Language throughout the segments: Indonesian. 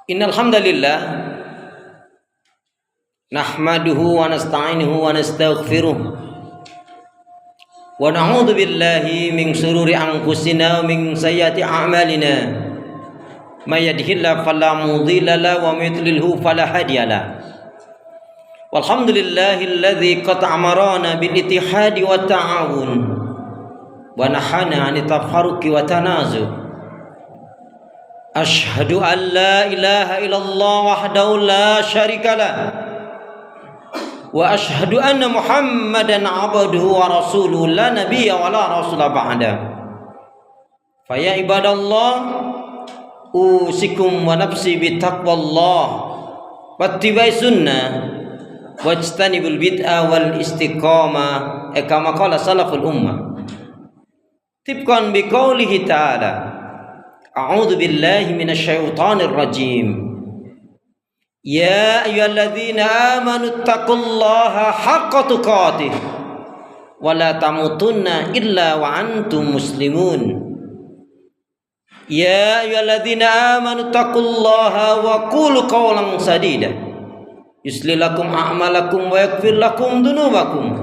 Innal hamdalillah nahmaduhu wa nasta'inuhu wa nastaghfiruh wa na'udzu billahi min shururi anfusina wa min sayyiati a'malina may yahdihillahu fala mudilla lahu wa may yudlilhu fala hadiya lahu walhamdulillahilladzi qad amarana bil ittihadi wat ta'awun wa nahana 'anit tafarruqi wa tanazu. Asyhadu an la ilaha illallah wahdahu la syarikalah wa asyhadu anna Muhammadan abduhu wa rasuluhu la nabiyya wa la rasula ba'da. Fa ya ibadallah usikum wa nafsi bi taqwallah wattiba'i sunnah wajtanibul bid'ah wal istiqamah kama qala salaful ummah tibqan bi qoulihi ta'ala A'udzu billahi minasyaitonir rajim. Ya ayyuhalladzina amanu taqullaha haqqa tuqatih wa la tamutunna illa wa antum muslimun. Ya ayyuhalladzina amanu taqullaha wa qulu qawlan sadida yuslih lakum a'malakum wa yaghfir lakum dhunubakum.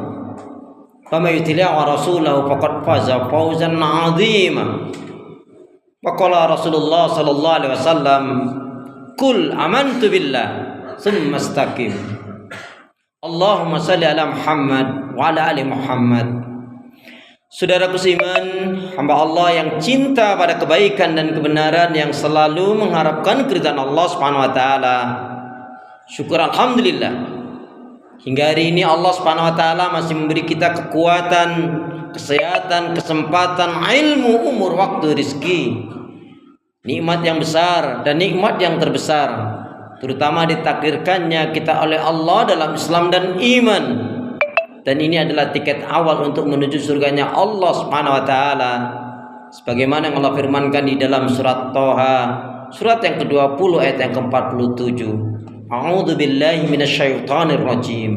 Faman yuti'i rasulahu faqad faza fawzan 'azima. Waqala Rasulullah sallallahu alaihi wasallam Qul amantu billah Summa istaqim. Allahumma salli ala Muhammad wa ala ali Muhammad. Saudaraku seiman, hamba Allah yang cinta pada kebaikan dan kebenaran, yang selalu mengharapkan keridhaan Allah Subhanahu wa taala. Syukur alhamdulillah, hingga hari ini Allah Subhanahu wa taala masih memberi kita kekuatan, kesehatan, kesempatan, ilmu, umur, waktu, rizki. Nikmat yang besar dan nikmat yang terbesar, terutama ditakdirkannya kita oleh Allah dalam Islam dan iman. Dan ini adalah tiket awal untuk menuju surganya Allah Subhanahu wa taala. Sebagaimana yang Allah firmankan di dalam surat Thaha, surat yang ke-20 ayat yang ke-47. A'udzu billahi minasyaitonir rajim.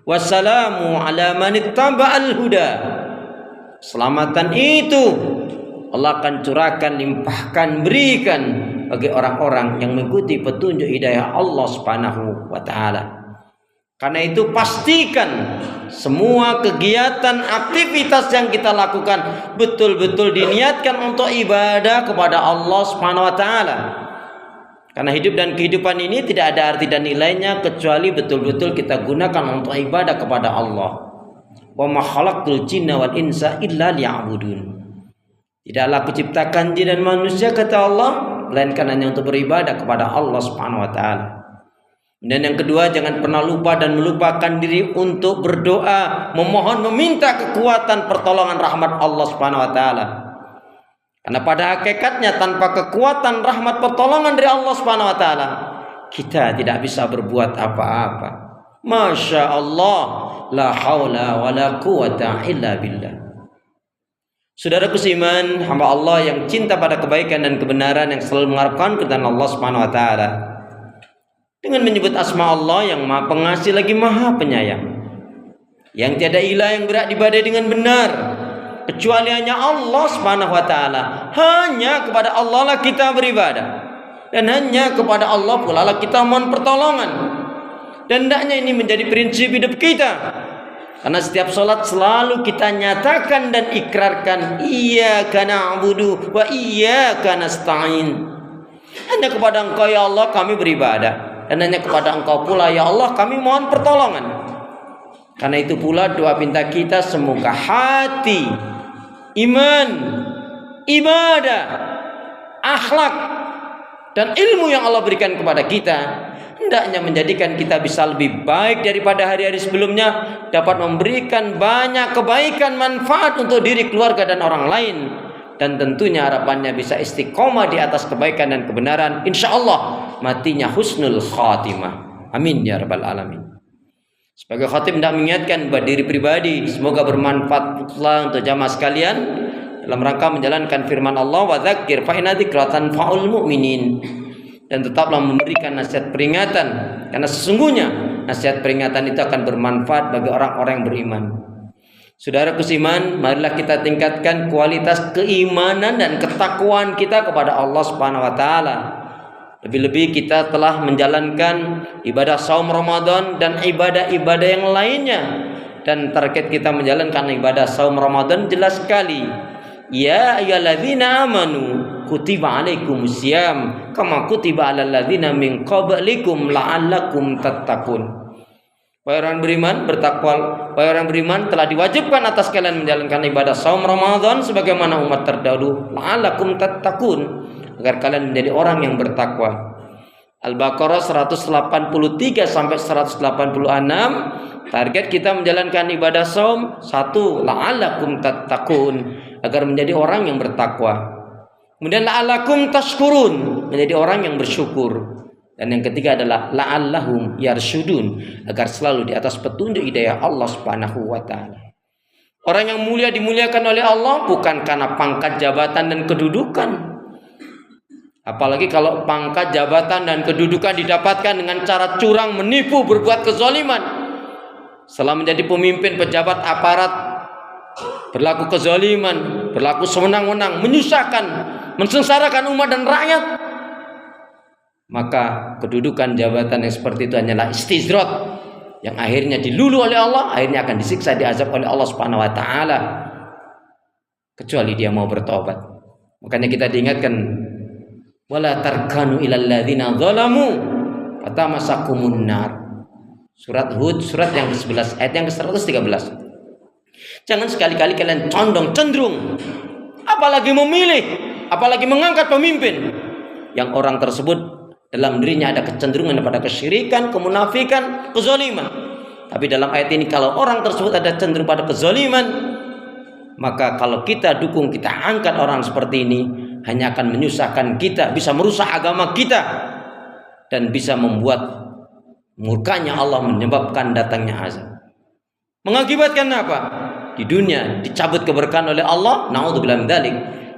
Wassalamu ala man ittaba'al huda. Selamatan itu Allah akan curahkan, limpahkan, berikan bagi orang-orang yang mengikuti petunjuk hidayah Allah Subhanahu wa taala. Karena itu pastikan semua kegiatan, aktivitas yang kita lakukan betul-betul diniatkan untuk ibadah kepada Allah Subhanahu wa taala. Karena hidup dan kehidupan ini tidak ada arti dan nilainya kecuali betul-betul kita gunakan untuk ibadah kepada Allah. Wa ma khalaqtul jinna wal insa illa liya'budun. Tidaklah kuciptakan jin dan manusia, kata Allah, melainkan hanya untuk beribadah kepada Allah Subhanahu wa taala. Dan yang kedua, jangan pernah lupa dan melupakan diri untuk berdoa, memohon, meminta kekuatan pertolongan rahmat Allah Subhanahu wa taala. Karena pada hakikatnya tanpa kekuatan rahmat pertolongan dari Allah Subhanahu wa taala, kita tidak bisa berbuat apa-apa. Masya Allah, la haula wa la quwata illa billah. Saudaraku seiman, hamba Allah yang cinta pada kebaikan dan kebenaran, yang selalu mengharapkan keridhaan Allah Subhanahu wa taala, dengan menyebut asma Allah yang Maha Pengasih lagi Maha Penyayang, yang tiada ilah yang berhak diibadahi dengan benar kecuali hanya Allah Subhanahu wa taala. Hanya kepada Allah lah kita beribadah, dan hanya kepada Allah pula lah kita mohon pertolongan. Dan hendaknya ini menjadi prinsip hidup kita. Karena setiap sholat selalu kita nyatakan dan ikrarkan, iyyaka na'budu wa iyyaka nasta'in. Hanya kepada Engkau ya Allah kami beribadah, dan hanya kepada Engkau pula ya Allah kami mohon pertolongan. Karena itu pula doa pinta kita, semoga hati, iman, ibadah, akhlak, dan ilmu yang Allah berikan kepada kita hendaknya menjadikan kita bisa lebih baik daripada hari-hari sebelumnya, dapat memberikan banyak kebaikan, manfaat untuk diri, keluarga, dan orang lain. Dan tentunya harapannya bisa istiqomah di atas kebaikan dan kebenaran, insya Allah matinya husnul khatimah. Amin ya rabbal alamin. Sebagai khatib hendak mengingatkan buat diri pribadi, semoga bermanfaat pula untuk jamaah sekalian dalam rangka menjalankan firman Allah, wa dzakir fa inna dzikra tanfa'ul mu'minin. Dan tetaplah memberikan nasihat peringatan, karena sesungguhnya nasihat peringatan itu akan bermanfaat bagi orang-orang yang beriman. Saudaraku seiman, marilah kita tingkatkan kualitas keimanan dan ketakwaan kita kepada Allah Subhanahu wa taala. Lebih-lebih kita telah menjalankan ibadah saum Ramadan dan ibadah-ibadah yang lainnya. Dan target kita menjalankan ibadah saum Ramadan jelas sekali. Ya ayyuhalladzina amanu kutiba alaikumusiyam kama kutiba alal ladzina min qablikum la'allakum tattaqun. Wahai orang beriman, bertakwa. Wahai orang beriman, telah diwajibkan atas kalian menjalankan ibadah saum Ramadan sebagaimana umat terdahulu, la'allakum tattaqun, agar kalian menjadi orang yang bertakwa. Al-Baqarah 183 sampai 186. Target kita menjalankan ibadah saum, 1, la'allakum tattaqun, agar menjadi orang yang bertakwa. Kemudian la'allakum tashkurun, menjadi orang yang bersyukur. Dan yang ketiga adalah la'allahum yarsyudun, agar selalu di atas petunjuk hidayah Allah Subhanahu wa taala. Orang yang mulia dimuliakan oleh Allah bukan karena pangkat jabatan dan kedudukan. Apalagi kalau pangkat jabatan dan kedudukan didapatkan dengan cara curang, menipu, berbuat kezaliman. Setelah menjadi pemimpin pejabat aparat, berlaku kezaliman, berlaku sewenang-wenang, menyusahkan, mensengsarakan umat dan rakyat. Maka kedudukan jabatan yang seperti itu hanyalah istizrat, yang akhirnya dilulu oleh Allah, akhirnya akan disiksa, diazab oleh Allah Subhanahu wa taala, kecuali dia mau bertobat. Makanya kita diingatkan, wala tarkanu ilal ladzina zalamu fatamasakumun nar. Surat Hud, surat yang ke-11, ayat yang ke-113. Jangan sekali-kali kalian condong, cenderung, apalagi memilih, apalagi mengangkat pemimpin yang orang tersebut dalam dirinya ada kecenderungan pada kesyirikan, kemunafikan, kezaliman. Tapi dalam ayat ini, kalau orang tersebut ada cenderung pada kezaliman, maka kalau kita dukung, kita angkat orang seperti ini, hanya akan menyusahkan kita, bisa merusak agama kita, dan bisa membuat murkanya Allah, menyebabkan datangnya azab. Mengakibatkan apa? Di dunia dicabut keberkahan oleh Allah, naudzubillah min dzalik.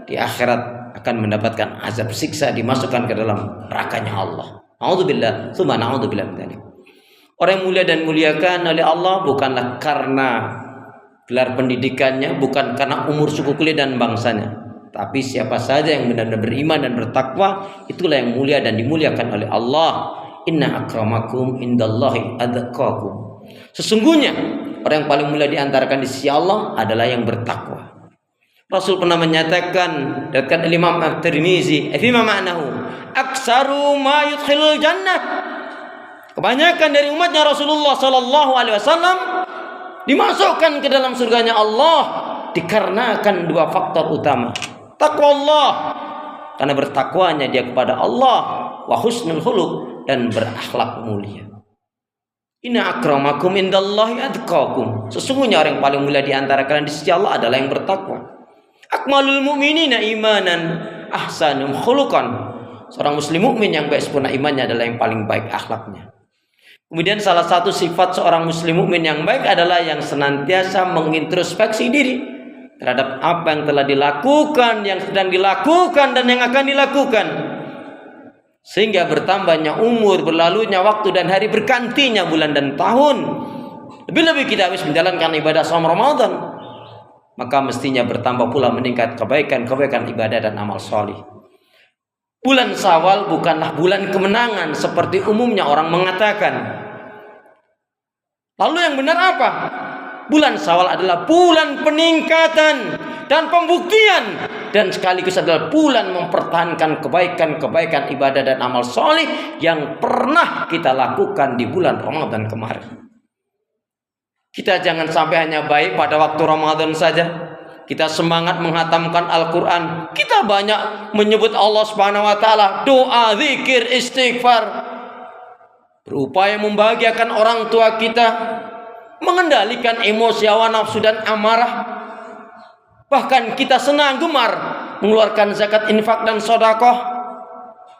Di akhirat akan mendapatkan azab siksa, dimasukkan ke dalam nerakanya Allah. Naudzubillah, tsumma naudzubillah min dzalik. Orang yang mulia dan muliakan oleh Allah bukanlah karena gelar pendidikannya, bukan karena umur, suku, kulit dan bangsanya. Tapi siapa saja yang benar-benar beriman dan bertakwa, itulah yang mulia dan dimuliakan oleh Allah. Inna akramakum indallahi atqakum. Sesungguhnya orang yang paling mulia di antara kalian di sisi Allah adalah yang bertakwa. Rasul pernah menyatakan, datang Imam At-Tirmizi, "Fima ma'nahu aksaru ma yudkhilul jannah." Kebanyakan dari umatnya Rasulullah sallallahu alaihi wasallam dimasukkan ke dalam surganya Allah dikarenakan dua faktor utama. Takwa Allah, karena bertakwanya dia kepada Allah, wa husnul khuluq, dan berakhlak mulia. Inna akramakum indallahi atqakum. Sesungguhnya orang yang paling mulia di antara kalian di sisi Allah adalah yang bertakwa. Akmalul mu'minina imanan ahsanum khuluqan. Seorang muslim mukmin yang baik sempurna imannya adalah yang paling baik akhlaknya. Kemudian salah satu sifat seorang muslim mukmin yang baik adalah yang senantiasa mengintrospeksi diri terhadap apa yang telah dilakukan, yang sedang dilakukan, dan yang akan dilakukan. Sehingga bertambahnya umur, berlalunya waktu dan hari, bergantinya bulan dan tahun. Lebih-lebih kita habis menjalankan ibadah saum Ramadan, maka mestinya bertambah pula meningkat kebaikan-kebaikan ibadah dan amal soleh. Bulan Syawal bukanlah bulan kemenangan seperti umumnya orang mengatakan. Lalu yang benar apa? Bulan Syawal adalah bulan peningkatan dan pembuktian, dan sekaligus adalah bulan mempertahankan kebaikan-kebaikan ibadah dan amal soleh yang pernah kita lakukan di bulan Ramadan kemarin. Kita jangan sampai hanya baik pada waktu Ramadan saja. Kita semangat menghatamkan Al-Quran, kita banyak menyebut Allah Subhanahu wa taala, doa, zikir, istighfar, berupaya membahagiakan orang tua kita, mengendalikan emosi, hawa nafsu dan amarah. Bahkan kita senang gemar mengeluarkan zakat, infak dan sedekah,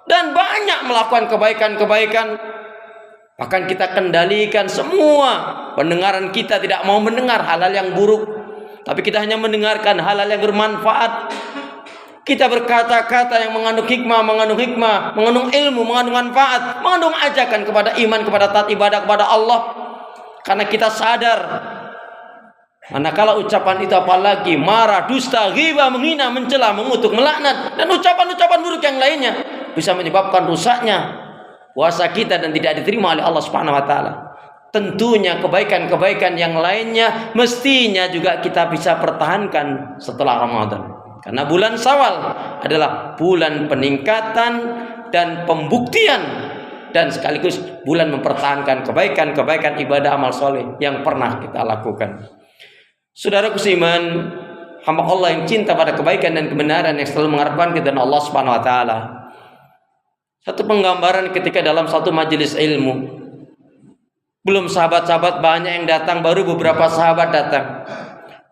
dan banyak melakukan kebaikan-kebaikan. Bahkan kita kendalikan semua pendengaran kita, tidak mau mendengar hal-hal yang buruk, tapi kita hanya mendengarkan hal-hal yang bermanfaat. Kita berkata-kata yang mengandung hikmah, mengandung ilmu, mengandung manfaat, mengandung ajakan kepada iman, kepada taat ibadah kepada Allah. Karena kita sadar, manakala ucapan itu apalagi marah, dusta, ghibah, menghina, mencela, mengutuk, melaknat, dan ucapan-ucapan buruk yang lainnya, bisa menyebabkan rusaknya puasa kita dan tidak diterima oleh Allah Subhanahu wa taala. Tentunya kebaikan-kebaikan yang lainnya mestinya juga kita bisa pertahankan setelah Ramadan. Karena bulan Syawal adalah bulan peningkatan dan pembuktian dan sekaligus bulan mempertahankan kebaikan-kebaikan ibadah amal soleh yang pernah kita lakukan. Saudaraku seiman, hamba Allah yang cinta pada kebaikan dan kebenaran yang selalu mengharapkan keridhaan Allah Subhanahu wa taala. Satu penggambaran ketika dalam satu majelis ilmu, belum sahabat-sahabat banyak yang datang, baru beberapa sahabat datang.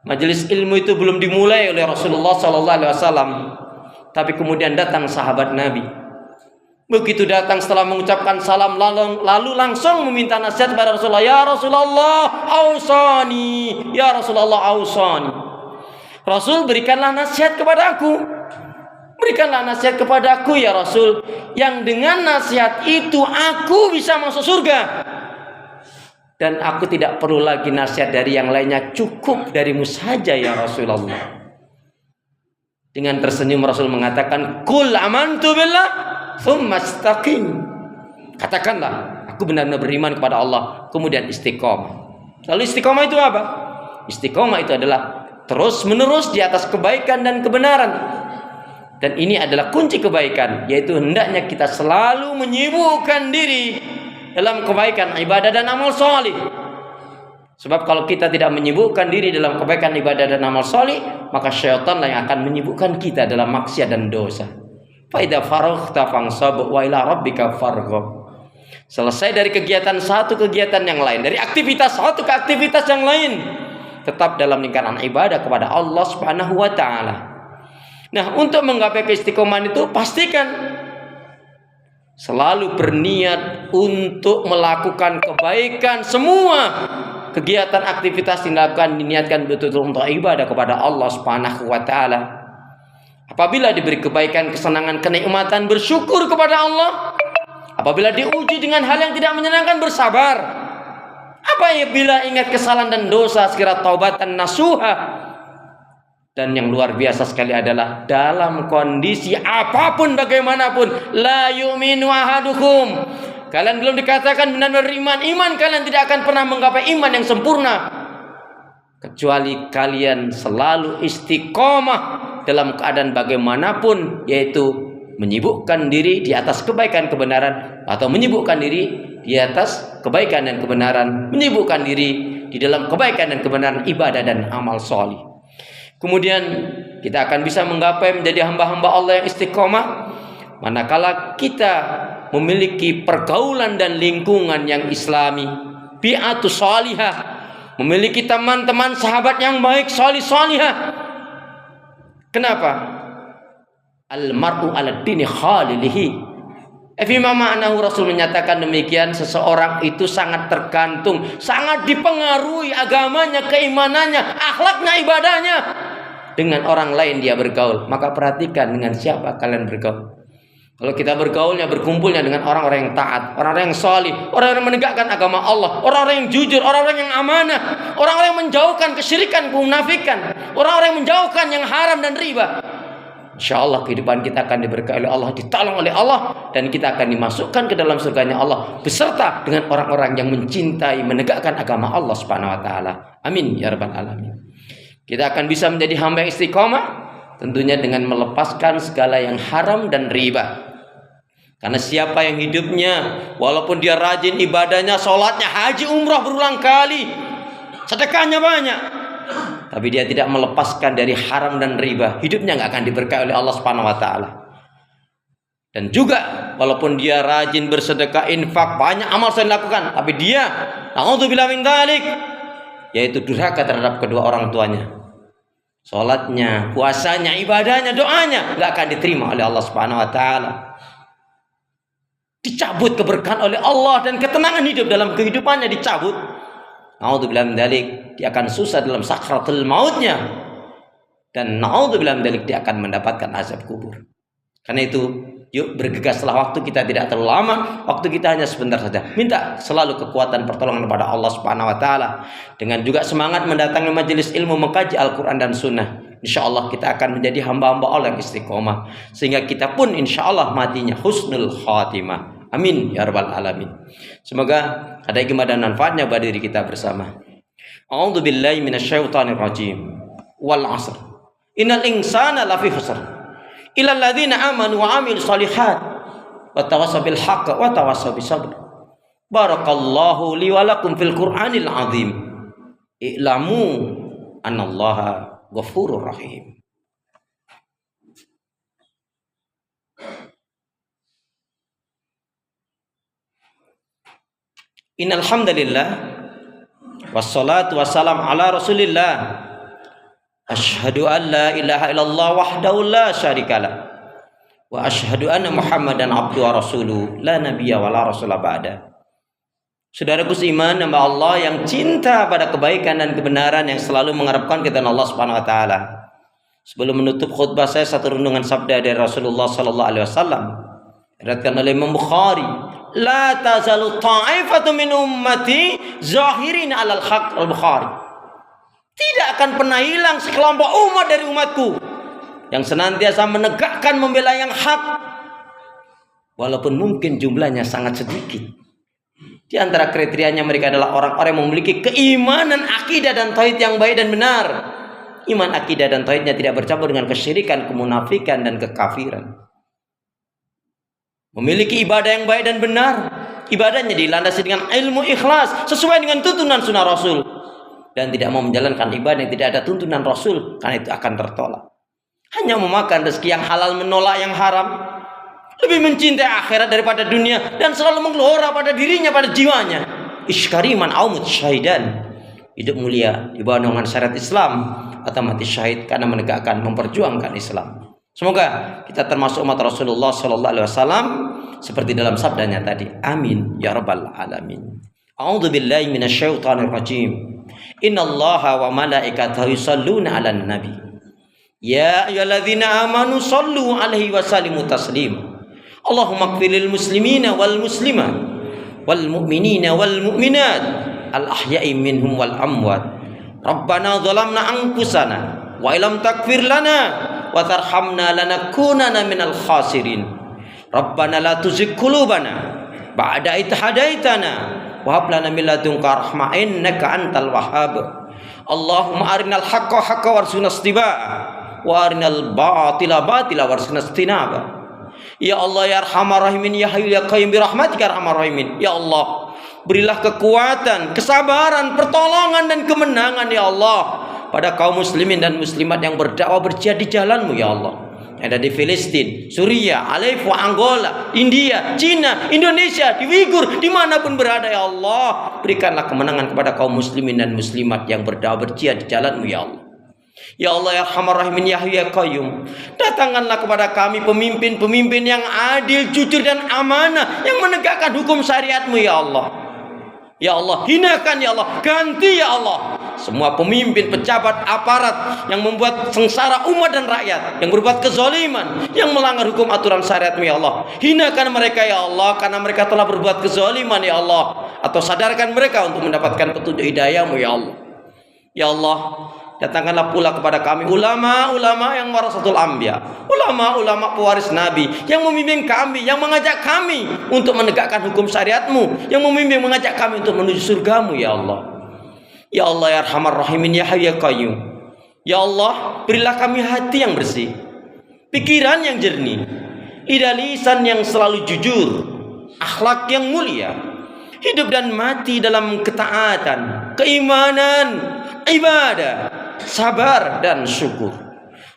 Majelis ilmu itu belum dimulai oleh Rasulullah SAW, tapi kemudian datang sahabat Nabi. Begitu datang setelah mengucapkan salam lalu langsung meminta nasihat kepada Rasulullah. Ya Rasulullah, ausani. Ya Rasulullah, ausani. Rasul, berikanlah nasihat kepada aku. Berikanlah nasihat kepada aku ya Rasul, yang dengan nasihat itu aku bisa masuk surga. Dan aku tidak perlu lagi nasihat dari yang lainnya, cukup darimu saja ya Rasulullah. Dengan tersenyum Rasul mengatakan, Qul amantu billah tsumma istaqim. Katakanlah, aku benar-benar beriman kepada Allah, kemudian istiqomah. Lalu istiqomah itu apa? Istiqomah itu adalah terus menerus di atas kebaikan dan kebenaran. Dan ini adalah kunci kebaikan, yaitu hendaknya kita selalu menyibukkan diri dalam kebaikan ibadah dan amal soleh. Sebab kalau kita tidak menyibukkan diri dalam kebaikan ibadah dan amal soleh, maka syaitanlah yang akan menyibukkan kita dalam maksiat dan dosa. Fa idza faraghta fansab wa ila rabbika farghab. Selesai dari kegiatan satu kegiatan yang lain, dari aktivitas satu ke aktivitas yang lain, tetap dalam lingkaran ibadah kepada Allah Subhanahu wa taala. Nah, untuk menggapai keistiqomahan itu pastikan selalu berniat untuk melakukan kebaikan. Semua kegiatan aktivitas dilakukan diniatkan betul-betul untuk ibadah kepada Allah Subhanahu wa taala. Apabila diberi kebaikan, kesenangan, kenikmatan, bersyukur kepada Allah. Apabila diuji dengan hal yang tidak menyenangkan, bersabar. Apabila ingat kesalahan dan dosa, segera taubatan nasuha. Dan yang luar biasa sekali adalah dalam kondisi apapun bagaimanapun, la yu'minu ahadukum. Kalian belum dikatakan benar-benar iman kalian tidak akan pernah menggapai iman yang sempurna kecuali kalian selalu istiqomah dalam keadaan bagaimanapun, yaitu menyibukkan diri di atas kebaikan kebenaran, atau menyibukkan diri di atas kebaikan dan kebenaran, menyibukkan diri di dalam kebaikan dan kebenaran ibadah dan amal soleh. Kemudian kita akan bisa menggapai menjadi hamba-hamba Allah yang istiqomah manakala kita memiliki pergaulan dan lingkungan yang islami, bi'atus salihah, memiliki teman-teman sahabat yang baik, salih-salihah. Kenapa? Al-mar'u ala dini khalilihi. Fima ma'nahu, Rasul menyatakan demikian, seseorang itu sangat tergantung, sangat dipengaruhi agamanya, keimanannya, akhlaknya, ibadahnya dengan orang lain dia bergaul. Maka perhatikan dengan siapa kalian bergaul. Kalau kita bergaulnya, berkumpulnya dengan orang-orang yang taat, orang-orang yang salih, orang-orang yang menegakkan agama Allah, orang-orang yang jujur, orang-orang yang amanah, orang-orang yang menjauhkan kesyirikan, kemunafikan, orang-orang yang menjauhkan yang haram dan riba, InsyaAllah kehidupan kita akan diberkahi oleh Allah, ditolong oleh Allah, dan kita akan dimasukkan ke dalam surganya Allah beserta dengan orang-orang yang mencintai, menegakkan agama Allah Subhanahu wa taala. Amin ya rabbal alamin. Kita akan bisa menjadi hamba yang istiqomah tentunya dengan melepaskan segala yang haram dan riba. Karena siapa yang hidupnya walaupun dia rajin ibadahnya, sholatnya, haji, umrah berulang kali, sedekahnya banyak, tapi dia tidak melepaskan dari haram dan riba, hidupnya nggak akan diberkahi oleh Allah Subhanahu wa taala. Dan juga walaupun dia rajin bersedekah, infak, banyak amal yang dilakukan, tapi dia na'udzubillah min dzalik, yaitu durhaka terhadap kedua orang tuanya. Salatnya, puasanya, ibadahnya, doanya nggak akan diterima oleh Allah Subhanahu wa taala. Dicabut keberkahan oleh Allah dan ketenangan hidup dalam kehidupannya dicabut. Na'udzubillah min dzalik, dia akan susah dalam sakratul mautnya, dan na'udzubillah min dzalik dia akan mendapatkan azab kubur. Karena itu Yuk bergegaslah, waktu kita tidak terlalu lama, waktu kita hanya sebentar saja. Minta selalu kekuatan pertolongan kepada Allah Subhanahu wa taala. Dengan juga semangat mendatangi majelis ilmu, mengkaji Al-Qur'an dan Sunnah. Insyaallah kita akan menjadi hamba-hamba Allah yang istiqomah, sehingga kita pun insyaallah matinya husnul khatimah. Amin ya rabbal alamin. Semoga ada hikmah dan manfaatnya bagi diri kita bersama. A'udzu billahi minasyaitonir rajim. Wal 'asr. Innal insana lafi khusr. Illal ladzina amanu wa 'amilus shalihat wa tawassaw bil haqq wa tawassaw bis sabr. Barakallahu li wa lakum fil Qur'anil 'azim. I'lamu annallaha ghafurur rahim. Innal hamdalillah wassalatu wassalamu ala Rasulillah. Asyhadu an la ilaha illallah wahdahu la syarikalah wa asyhadu anna Muhammadan abduhu wa rasuluh la nabiyya wa la rasula ba'da. Saudaraku seiman, hamba Allah yang cinta pada kebaikan dan kebenaran, yang selalu mengharapkan keridhaan Allah Subhanahu wa taala. Sebelum menutup khutbah saya, satu renungan sabda dari Rasulullah sallallahu alaihi wasallam diriwayatkan oleh Imam Bukhari, la tazalu ta'ifatu min ummati zahirin 'alal haqq. Al-Bukhari. Tidak akan pernah hilang sekelompok umat dari umatku yang senantiasa menegakkan, membela yang hak, walaupun mungkin jumlahnya sangat sedikit. Di antara kriterianya mereka adalah orang-orang yang memiliki keimanan, akidah dan tauhid yang baik dan benar. Iman, akidah dan tauhidnya tidak bercampur dengan kesyirikan, kemunafikan dan kekafiran. Memiliki ibadah yang baik dan benar, ibadahnya dilandasi dengan ilmu ikhlas sesuai dengan tuntunan sunnah Rasul, dan tidak mau menjalankan ibadah yang tidak ada tuntunan Rasul, karena itu akan tertolak. Hanya memakan rezeki yang halal, menolak yang haram, lebih mencintai akhirat daripada dunia, dan selalu menggelora pada dirinya, pada jiwanya. Iskariman aumut syahidan, hidup mulia di bawah naungan syariat Islam atau mati syahid karena menegakkan, memperjuangkan Islam. Semoga kita termasuk umat Rasulullah sallallahu alaihi wasallam seperti dalam sabdanya tadi. Amin ya rabbal alamin. A'udzu billahi minasyaitonir rajim. Innallaha wa malaikatahu yusholluna 'alan nabi. Ya ayyuhalladzina amanu shollu 'alaihi wa sallimu taslima. Allahumma ighfirlil muslimina wal muslimat wal mu'minina wal mu'minat al ahya'i minhum wal amwat. Rabbana dhalamna anfusana wa illam taghfir lana wa tarhamna lanakunanna minal khasirin. Rabbana la tuzigh qulubana ba'da idh hadaitana wa hab lana min ladunka rahmah innaka antal wahhab. Allahumma arinal haqqa haqqan warzuqna ittiba'ah wa arinal batila batila warzuqna ijtinabah. Ya Allah ya Arhamar Rahimin, ya Hayyu ya Qayyum bi rahmatika arhamar rahimin. Ya Allah, berilah kekuatan, kesabaran, pertolongan dan kemenangan ya Allah pada kaum muslimin dan muslimat yang berdakwah, berjihad di jalan-Mu ya Allah. Yang ada di Filistin, Suriah, Aleppo, Angola, India, Cina, Indonesia, di Uighur, dimanapun berada ya Allah, berikanlah kemenangan kepada kaum muslimin dan muslimat yang berdakwah, berjihad di jalan-Mu ya Allah. Ya Allah ya Arhamar Rahimin, ya Hayyu ya Qayyum, datangkanlah kepada kami pemimpin-pemimpin yang adil, jujur dan amanah, yang menegakkan hukum syariat-Mu ya Allah. Ya Allah, hinakan ya Allah, ganti ya Allah semua pemimpin, pejabat, aparat yang membuat sengsara umat dan rakyat, yang berbuat kezaliman, yang melanggar hukum aturan syariat-Mu ya Allah. Hinakan mereka ya Allah, karena mereka telah berbuat kezaliman ya Allah, atau sadarkan mereka untuk mendapatkan petunjuk hidayah-Mu ya Allah. Ya Allah, datangkanlah pula kepada kami ulama-ulama yang warasatul anbiya, ulama-ulama pewaris Nabi, yang membimbing kami, yang mengajak kami untuk menegakkan hukum syariat-Mu, yang membimbing, mengajak kami untuk menuju surga-Mu ya Allah. Ya Allah ya Arhamar Rahimin, ya Hayyu ya Qayyum. Ya Allah, berilah kami hati yang bersih, pikiran yang jernih, lidah lisan yang selalu jujur, akhlak yang mulia, hidup dan mati dalam ketaatan, keimanan, ibadah, sabar dan syukur.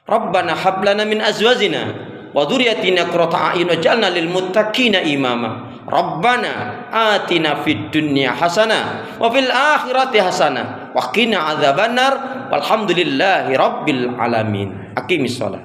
Rabbana hab lana min azwajina wa dzurriyyatina qurrata a'yun waj'alna lil muttaqina imama. Rabbana atina fid dunya hasanah wa fil akhirati hasanah wa qina adzabannar walhamdulillahi rabbil alamin. Aqimis shalah.